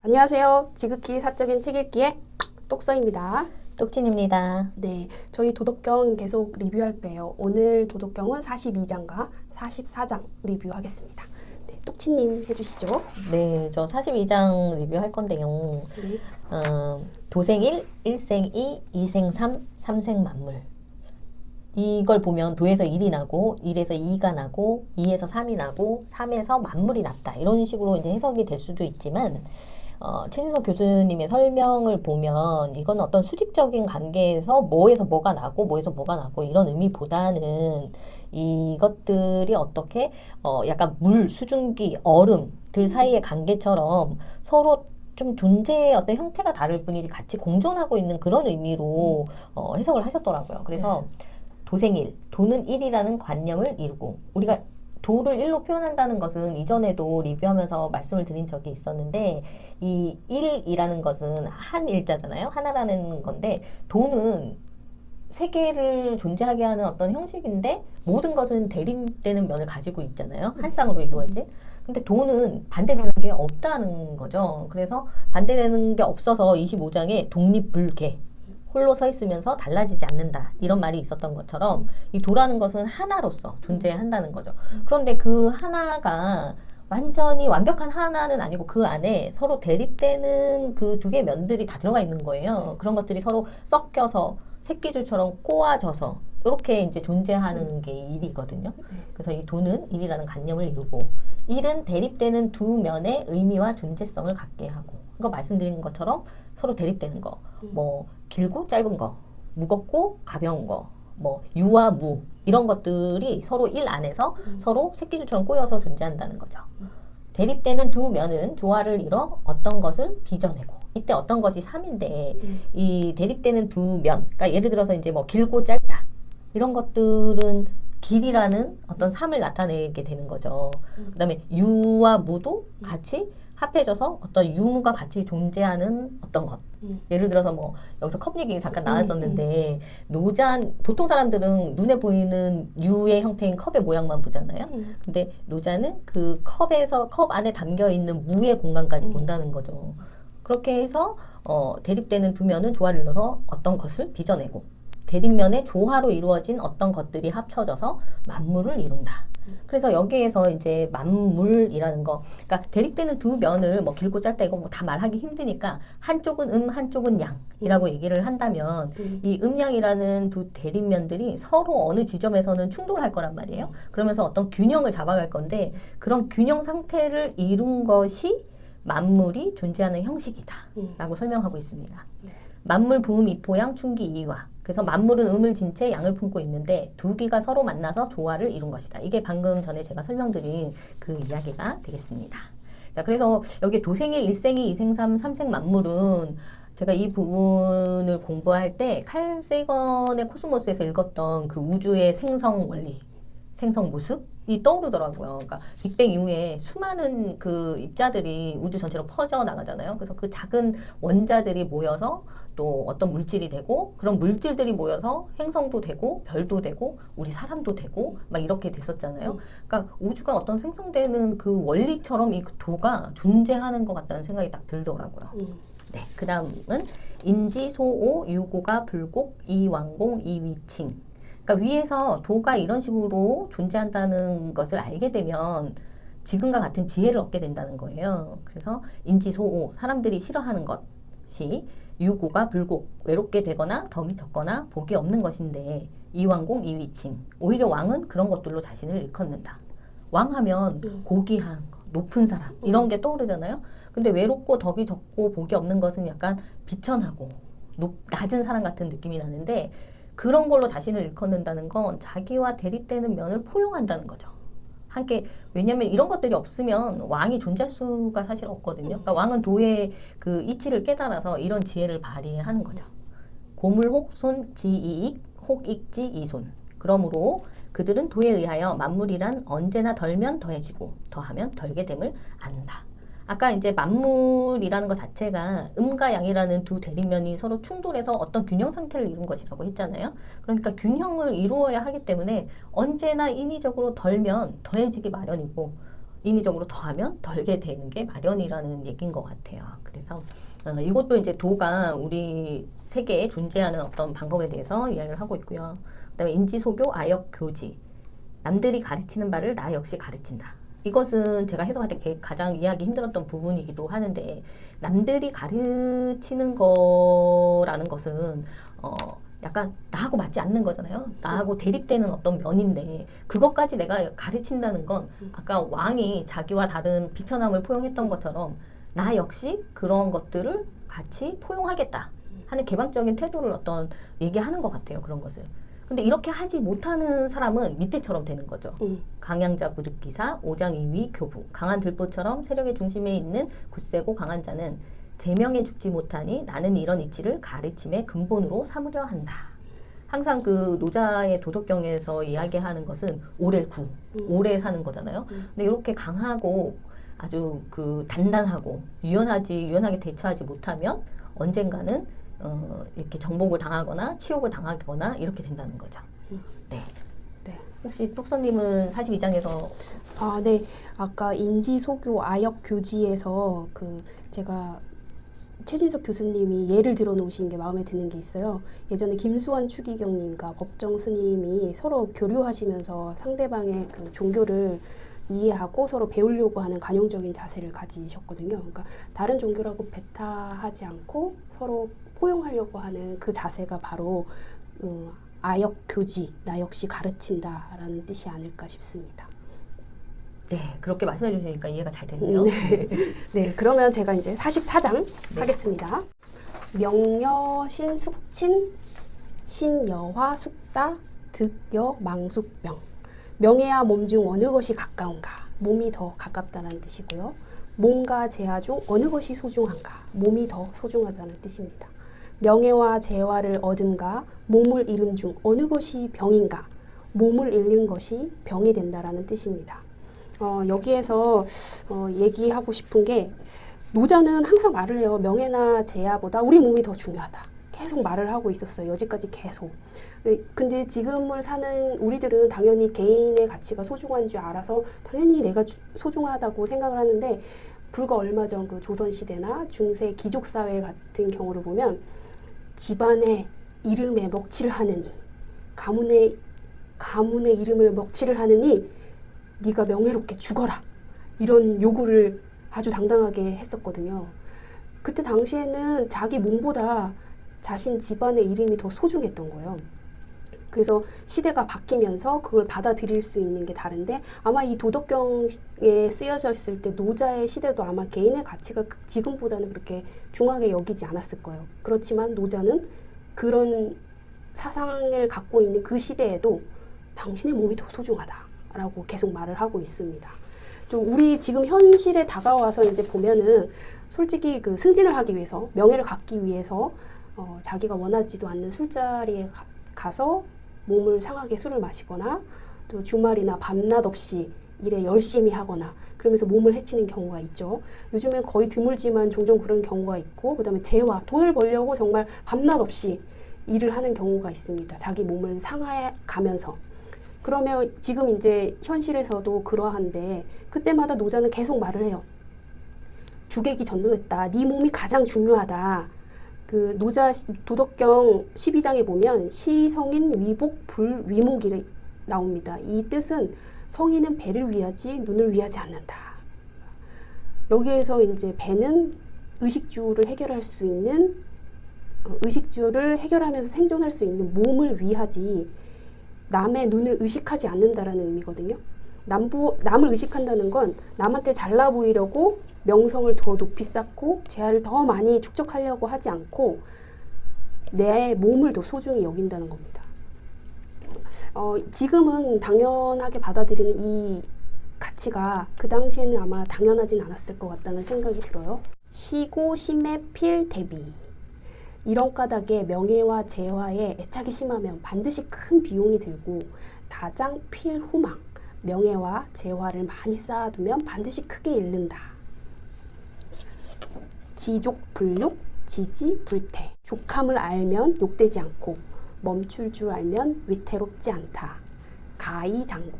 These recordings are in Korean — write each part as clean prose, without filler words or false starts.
안녕하세요. 지극히 사적인 책 읽기의 똑서입니다. 똑진입니다. 네, 저희 도덕경 계속 리뷰할게요. 오늘 도덕경은 42장과 44장 리뷰하겠습니다. 네, 똑치님 해주시죠. 네, 저 42장 리뷰할 건데요. 네. 도생 1, 일생 2, 이생 3, 삼생 만물. 이걸 보면 도에서 1이 나고 1에서 2가 나고 2에서 3이 나고 3에서 만물이 났다. 이런 식으로 이제 해석이 될 수도 있지만 최진석 교수님의 설명을 보면 이건 어떤 수직적인 관계에서 뭐에서 뭐가 나고 뭐에서 뭐가 나고 이런 의미보다는 이것들이 어떻게 약간 물, 수증기, 얼음들 사이의 관계처럼 서로 좀 존재의 어떤 형태가 다를 뿐이지 같이 공존하고 있는 그런 의미로 해석을 하셨더라고요. 그래서 도생일, 도는 1이라는 관념을 이루고 우리가 도를 1로 표현한다는 것은 이전에도 리뷰하면서 말씀을 드린 적이 있었는데 이 1이라는 것은 한 일자잖아요. 하나라는 건데 도는 세계를 존재하게 하는 어떤 형식인데 모든 것은 대립되는 면을 가지고 있잖아요. 한 쌍으로 이루어진. 근데 도는 반대되는 게 없다는 거죠. 그래서 반대되는 게 없어서 25장에 독립불개 홀로 서 있으면서 달라지지 않는다. 이런 말이 있었던 것처럼 이 도라는 것은 하나로서 존재한다는 거죠. 그런데 그 하나가 완전히 완벽한 하나는 아니고 그 안에 서로 대립되는 그 두 개의 면들이 다 들어가 있는 거예요. 그런 것들이 서로 섞여서 새끼줄처럼 꼬아져서 이렇게 이제 존재하는 게 일이거든요. 그래서 이 도는 일이라는 관념을 이루고 일은 대립되는 두 면의 의미와 존재성을 갖게 하고 그거 말씀드린 것처럼 서로 대립되는 거, 뭐 길고 짧은 거, 무겁고 가벼운 거, 뭐 유와 무 이런 것들이 서로 일 안에서 서로 새끼줄처럼 꼬여서 존재한다는 거죠. 대립되는 두 면은 조화를 이뤄 어떤 것을 빚어내고 이때 어떤 것이 3인데 이 대립되는 두 면, 그러니까 예를 들어서 이제 뭐 길고 짧다 이런 것들은 길이라는 어떤 3을 나타내게 되는 거죠. 그 다음에 유와 무도 같이 합해져서 어떤 유무가 같이 존재하는 어떤 것. 예를 들어서 뭐 여기서 컵 얘기 잠깐 나왔었는데 노잔 보통 사람들은 눈에 보이는 유의 형태인 컵의 모양만 보잖아요. 근데 노자는 그 컵에서 컵 안에 담겨 있는 무의 공간까지 본다는 거죠. 그렇게 해서 대립되는 두 면은 조화를 이뤄서 어떤 것을 빚어내고 대립면의 조화로 이루어진 어떤 것들이 합쳐져서 만물을 이룬다. 그래서 여기에서 이제 만물이라는 거, 그러니까 대립되는 두 면을 뭐 길고 짧다 이거 뭐 다 말하기 힘드니까 한쪽은 한쪽은 양이라고 얘기를 한다면 이 양이라는 두 대립면들이 서로 어느 지점에서는 충돌할 거란 말이에요. 그러면서 어떤 균형을 잡아갈 건데 그런 균형 상태를 이룬 것이 만물이 존재하는 형식이다라고 설명하고 있습니다. 만물 부음 이포양 충기 이화. 그래서 만물은 음을 진 채 양을 품고 있는데 두 기가 서로 만나서 조화를 이룬 것이다. 이게 방금 전에 제가 설명드린 그 이야기가 되겠습니다. 자, 그래서 여기 도생일, 일생이, 이생삼, 삼생 만물은 제가 이 부분을 공부할 때 칼 세이건의 코스모스에서 읽었던 그 우주의 생성 원리, 생성 모습이 떠오르더라고요. 그러니까 빅뱅 이후에 수많은 그 입자들이 우주 전체로 퍼져 나가잖아요. 그래서 그 작은 원자들이 모여서 또 어떤 물질이 되고 그런 물질들이 모여서 행성도 되고 별도 되고 우리 사람도 되고 막 이렇게 됐었잖아요. 그러니까 우주가 어떤 생성되는 그 원리처럼 이 도가 존재하는 것 같다는 생각이 딱 들더라고요. 네, 그 다음은 인지, 소오, 유고가, 불곡, 이왕공, 이위칭. 그러니까 위에서 도가 이런 식으로 존재한다는 것을 알게 되면 지금과 같은 지혜를 얻게 된다는 거예요. 그래서 인지소오, 사람들이 싫어하는 것이 유고가 불곡, 외롭게 되거나 덕이 적거나 복이 없는 것인데 이왕공, 이위칭. 오히려 왕은 그런 것들로 자신을 일컫는다. 왕하면 고귀한, 높은 사람 이런 게 떠오르잖아요. 근데 외롭고 덕이 적고 복이 없는 것은 약간 비천하고 낮은 사람 같은 느낌이 나는데 그런 걸로 자신을 일컫는다는 건 자기와 대립되는 면을 포용한다는 거죠. 함께 왜냐하면 이런 것들이 없으면 왕이 존재할 수가 사실 없거든요. 그러니까 왕은 도의 그 이치를 깨달아서 이런 지혜를 발휘하는 거죠. 고물혹손 지이익 혹익지 이손. 그러므로 그들은 도에 의하여 만물이란 언제나 덜면 더해지고 더하면 덜게 됨을 안다. 아까 이제 만물이라는 것 자체가 음과 양이라는 두 대립면이 서로 충돌해서 어떤 균형 상태를 이룬 것이라고 했잖아요. 그러니까 균형을 이루어야 하기 때문에 언제나 인위적으로 덜면 더해지기 마련이고 인위적으로 더하면 덜게 되는 게 마련이라는 얘기인 것 같아요. 그래서 이것도 이제 도가 우리 세계에 존재하는 어떤 방법에 대해서 이야기를 하고 있고요. 그다음에 인지소교, 아역교지. 남들이 가르치는 바를 나 역시 가르친다. 이것은 제가 해석할 때 가장 이해하기 힘들었던 부분이기도 하는데, 남들이 가르치는 거라는 것은 약간 나하고 맞지 않는 거잖아요. 나하고 대립되는 어떤 면인데, 그것까지 내가 가르친다는 건 아까 왕이 자기와 다른 비천함을 포용했던 것처럼 나 역시 그런 것들을 같이 포용하겠다 하는 개방적인 태도를 어떤 얘기하는 것 같아요. 그런 것을. 근데 이렇게 하지 못하는 사람은 밑에처럼 되는 거죠. 강양자 무득기사, 오장이위 교부. 강한 들보처럼 세력의 중심에 있는 굳세고 강한 자는 제명에 죽지 못하니 나는 이런 이치를 가르침의 근본으로 삼으려 한다. 항상 그 노자의 도덕경에서 이야기하는 것은 오렐구, 오래 사는 거잖아요. 근데 이렇게 강하고 아주 그 단단하고 유연하게 대처하지 못하면 언젠가는 이렇게 정복을 당하거나 치욕을 당하거나 이렇게 된다는 거죠. 네. 네. 혹시 똑선님은 42장에서 네. 아까 인지소교 아역교지에서 제가 최진석 교수님이 예를 들어 놓으신 게 마음에 드는 게 있어요. 예전에 김수환 추기경님과 법정 스님이 서로 교류하시면서 상대방의 그 종교를 이해하고 서로 배우려고 하는 관용적인 자세를 가지셨거든요. 그러니까 다른 종교라고 배타하지 않고 서로 포용하려고 하는 그 자세가 바로 아역교지, 나 역시 가르친다라는 뜻이 아닐까 싶습니다. 네, 그렇게 말씀해 주시니까 이해가 잘 됐네요. 네, 그러면 제가 이제 44장 하겠습니다. 명여 신숙친 신여화 숙다 득여 망숙명. 명예와 몸 중 어느 것이 가까운가? 몸이 더 가깝다는 뜻이고요. 몸과 재화 중 어느 것이 소중한가? 몸이 더 소중하다는 뜻입니다. 명예와 재화를 얻음과 몸을 잃음 중 어느 것이 병인가? 몸을 잃는 것이 병이 된다라는 뜻입니다. 여기에서 얘기하고 싶은 게, 노자는 항상 말을 해요. 명예나 재화보다 우리 몸이 더 중요하다. 계속 말을 하고 있었어요. 여지까지 계속. 근데 지금을 사는 우리들은 당연히 개인의 가치가 소중한 줄 알아서 당연히 내가 소중하다고 생각을 하는데, 불과 얼마 전 그 조선시대나 중세 귀족사회 같은 경우를 보면 집안의 이름에 먹칠을 하느니, 가문의 이름을 먹칠을 하느니 네가 명예롭게 죽어라, 이런 요구를 아주 당당하게 했었거든요. 그때 당시에는 자기 몸보다 자신 집안의 이름이 더 소중했던 거예요. 그래서 시대가 바뀌면서 그걸 받아들일 수 있는 게 다른데, 아마 이 도덕경에 쓰여졌을 때 노자의 시대도 아마 개인의 가치가 지금보다는 그렇게 중하게 여기지 않았을 거예요. 그렇지만 노자는 그런 사상을 갖고 있는 그 시대에도 당신의 몸이 더 소중하다라고 계속 말을 하고 있습니다. 좀 우리 지금 현실에 다가와서 이제 보면은 솔직히 그 승진을 하기 위해서, 명예를 갖기 위해서 자기가 원하지도 않는 술자리에 가서 몸을 상하게 술을 마시거나, 또 주말이나 밤낮 없이 일에 열심히 하거나 그러면서 몸을 해치는 경우가 있죠. 요즘엔 거의 드물지만 종종 그런 경우가 있고, 그 다음에 재화, 돈을 벌려고 정말 밤낮 없이 일을 하는 경우가 있습니다. 자기 몸을 상해 가면서. 그러면 지금 이제 현실에서도 그러한데, 그때마다 노자는 계속 말을 해요. 주객이 전도됐다. 네 몸이 가장 중요하다. 그 노자 도덕경 12장에 보면 시성인 위복 불위목이 나옵니다. 이 뜻은 성인은 배를 위하지 눈을 위하지 않는다. 여기에서 이제 배는 의식주를 해결할 수 있는, 의식주를 해결하면서 생존할 수 있는 몸을 위하지 남의 눈을 의식하지 않는다라는 의미거든요. 남을 의식한다는 건 남한테 잘나 보이려고 명성을 더 높이 쌓고 재화를 더 많이 축적하려고 하지 않고 내 몸을 더 소중히 여긴다는 겁니다. 지금은 당연하게 받아들이는 이 가치가 그 당시에는 아마 당연하진 않았을 것 같다는 생각이 들어요. 시고 심의 필 대비. 이런 까닭에 명예와 재화에 애착이 심하면 반드시 큰 비용이 들고, 다장 필 후망. 명예와 재화를 많이 쌓아두면 반드시 크게 잃는다. 지족 불욕, 지지 불태. 족함을 알면 욕되지 않고 멈출 줄 알면 위태롭지 않다. 가이 장구.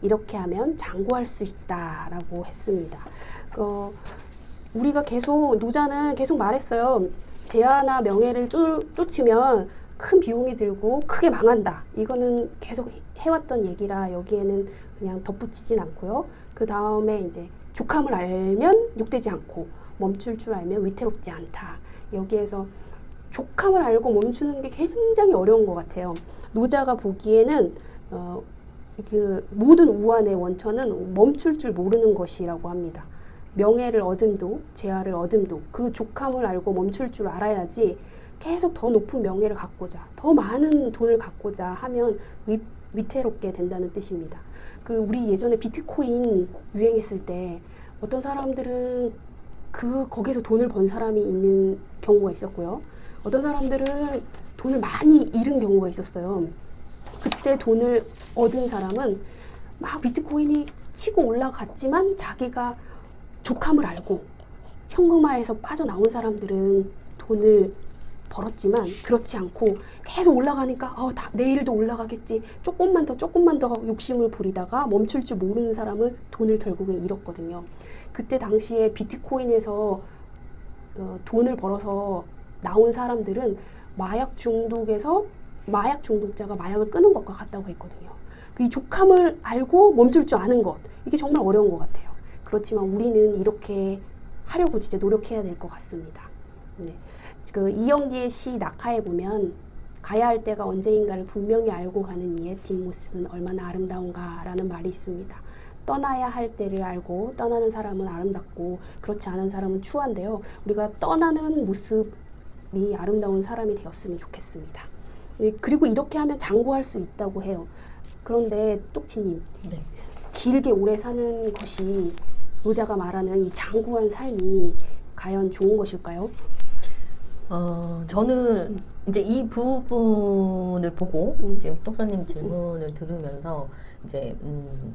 이렇게 하면 장구할 수 있다라고 했습니다. 우리가 계속 노자는 계속 말했어요. 재화나 명예를 쫓으면 큰 비용이 들고 크게 망한다. 이거는 계속 해왔던 얘기라 여기에는 그냥 덧붙이진 않고요. 그 다음에 이제 족함을 알면 욕되지 않고 멈출 줄 알면 위태롭지 않다. 여기에서 족함을 알고 멈추는 게 굉장히 어려운 것 같아요. 노자가 보기에는 그 모든 우환의 원천은 멈출 줄 모르는 것이라고 합니다. 명예를 얻음도 재화를 얻음도 그 족함을 알고 멈출 줄 알아야지 계속 더 높은 명예를 갖고자 더 많은 돈을 갖고자 하면 위태롭게 된다는 뜻입니다. 우리 예전에 비트코인 유행했을 때 어떤 사람들은 거기에서 돈을 번 사람이 있는 경우가 있었고요. 어떤 사람들은 돈을 많이 잃은 경우가 있었어요. 그때 돈을 얻은 사람은 막 비트코인이 치고 올라갔지만 자기가 족함을 알고 현금화에서 빠져나온 사람들은 돈을 벌었지만 그렇지 않고 계속 올라가니까 내일도 올라가겠지. 조금만 더 욕심을 부리다가 멈출 줄 모르는 사람은 돈을 결국에 잃었거든요. 그때 당시에 비트코인에서 돈을 벌어서 나온 사람들은 마약 중독자가 마약을 끊은 것과 같다고 했거든요. 이 족함을 알고 멈출 줄 아는 것, 이게 정말 어려운 것 같아요. 그렇지만 우리는 이렇게 하려고 진짜 노력해야 될 것 같습니다. 네. 이영기의 시 낙하에 보면 가야 할 때가 언제인가를 분명히 알고 가는 이의 뒷모습은 얼마나 아름다운가라는 말이 있습니다. 떠나야 할 때를 알고 떠나는 사람은 아름답고 그렇지 않은 사람은 추한데요. 우리가 떠나는 모습이 아름다운 사람이 되었으면 좋겠습니다. 그리고 이렇게 하면 장구할 수 있다고 해요. 그런데 똑치님, 네. 길게 오래 사는 것이 노자가 말하는 이 장구한 삶이 과연 좋은 것일까요? 저는 이제 이 부분을 보고 지금 똑선님 질문을 들으면서 이제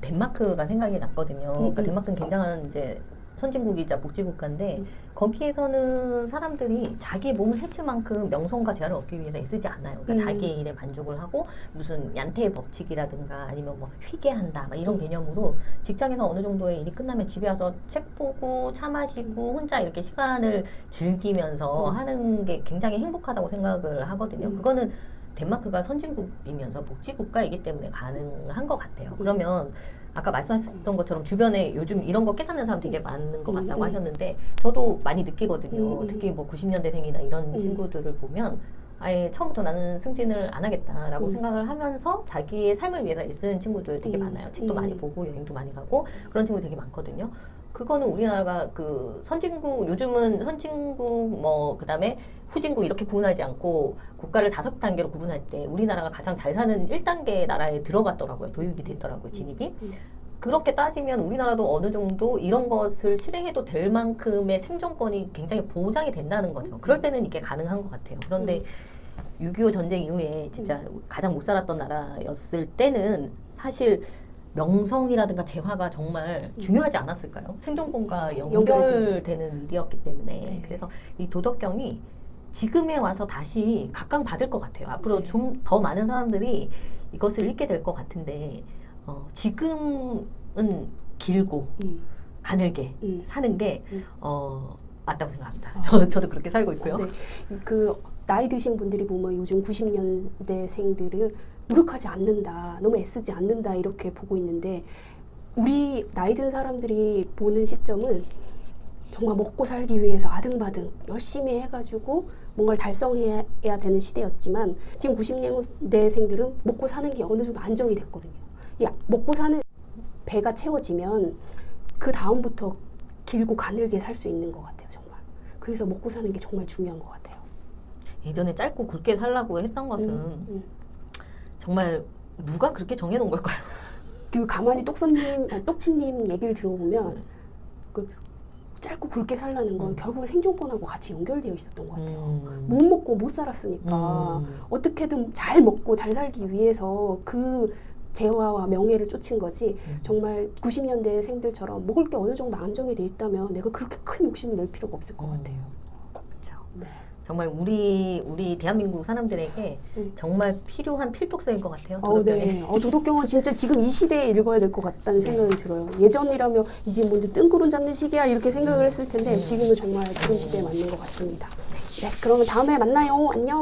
덴마크가 생각이 났거든요. 그러니까 덴마크는 굉장한 이제 선진국이자 복지국가인데 거기에서는 사람들이 자기 몸을 해칠 만큼 명성과 재화를 얻기 위해서 애쓰지 않아요. 그러니까 자기의 일에 만족을 하고 무슨 양태의 법칙이라든가 아니면 뭐 휘게한다 막 이런 개념으로 직장에서 어느 정도의 일이 끝나면 집에 와서 책 보고 차 마시고 혼자 이렇게 시간을 즐기면서 하는 게 굉장히 행복하다고 생각을 하거든요. 그거는 덴마크가 선진국이면서 복지국가이기 때문에 가능한 것 같아요. 그러면 아까 말씀하셨던 것처럼 주변에 요즘 이런 거 깨닫는 사람 되게 많은 것 같다고 하셨는데 저도 많이 느끼거든요. 특히 뭐 90년대생이나 이런 친구들을 보면 아예 처음부터 나는 승진을 안 하겠다라고 생각을 하면서 자기의 삶을 위해서 애쓰는 친구들 되게 많아요. 책도 많이 보고 여행도 많이 가고 그런 친구 되게 많거든요. 그거는 우리나라가 선진국, 요즘은 선진국, 그다음에 후진국 이렇게 구분하지 않고 국가를 5단계로 구분할 때 우리나라가 가장 잘 사는 1단계 나라에 들어갔더라고요. 도입이 됐더라고요, 진입이. 그렇게 따지면 우리나라도 어느 정도 이런 것을 실행해도 될 만큼의 생존권이 굉장히 보장이 된다는 거죠. 그럴 때는 이게 가능한 것 같아요. 그런데 6.25 전쟁 이후에 진짜 가장 못 살았던 나라였을 때는 사실 명성이라든가 재화가 정말 중요하지 않았을까요? 생존권과 연결되는 일이었기 때문에. 네. 그래서 이 도덕경이 지금에 와서 다시 각광받을 것 같아요. 앞으로 좀 더 많은 사람들이 이것을 읽게 될 것 같은데 지금은 길고 가늘게 사는 게 맞다고 생각합니다. 저도 그렇게 살고 있고요. 네. 나이 드신 분들이 보면 요즘 90년대생들을 노력하지 않는다, 너무 애쓰지 않는다 이렇게 보고 있는데 우리 나이 든 사람들이 보는 시점은 정말 먹고 살기 위해서 아등바등 열심히 해가지고 뭔가를 달성해야 되는 시대였지만 지금 90년대생들은 먹고 사는 게 어느 정도 안정이 됐거든요. 먹고 사는 배가 채워지면 그 다음부터 길고 가늘게 살 수 있는 것 같아요, 정말. 그래서 먹고 사는 게 정말 중요한 것 같아요. 예전에 짧고 굵게 살라고 했던 것은 정말 누가 그렇게 정해놓은 걸까요? 가만히 똑치님 얘기를 들어보면 짧고 굵게 살라는 건 결국에 생존권하고 같이 연결되어 있었던 것 같아요. 못 먹고 못 살았으니까 어떻게든 잘 먹고 잘 살기 위해서 그 재화와 명예를 쫓은 거지 정말 90년대 생들처럼 먹을 게 어느 정도 안정이 돼 있다면 내가 그렇게 큰 욕심을 낼 필요가 없을 것 같아요. 그렇죠. 네. 정말 우리 대한민국 사람들에게 정말 필요한 필독서인 것 같아요. 네. 도덕경이. 도덕경은 진짜 지금 이 시대에 읽어야 될 것 같다는 생각이 들어요. 예전이라면 이제 먼저 뜬구름 잡는 시기야 이렇게 생각을 했을 텐데 지금은 정말 지금 시대에 맞는 것 같습니다. 네, 그러면 다음에 만나요. 안녕.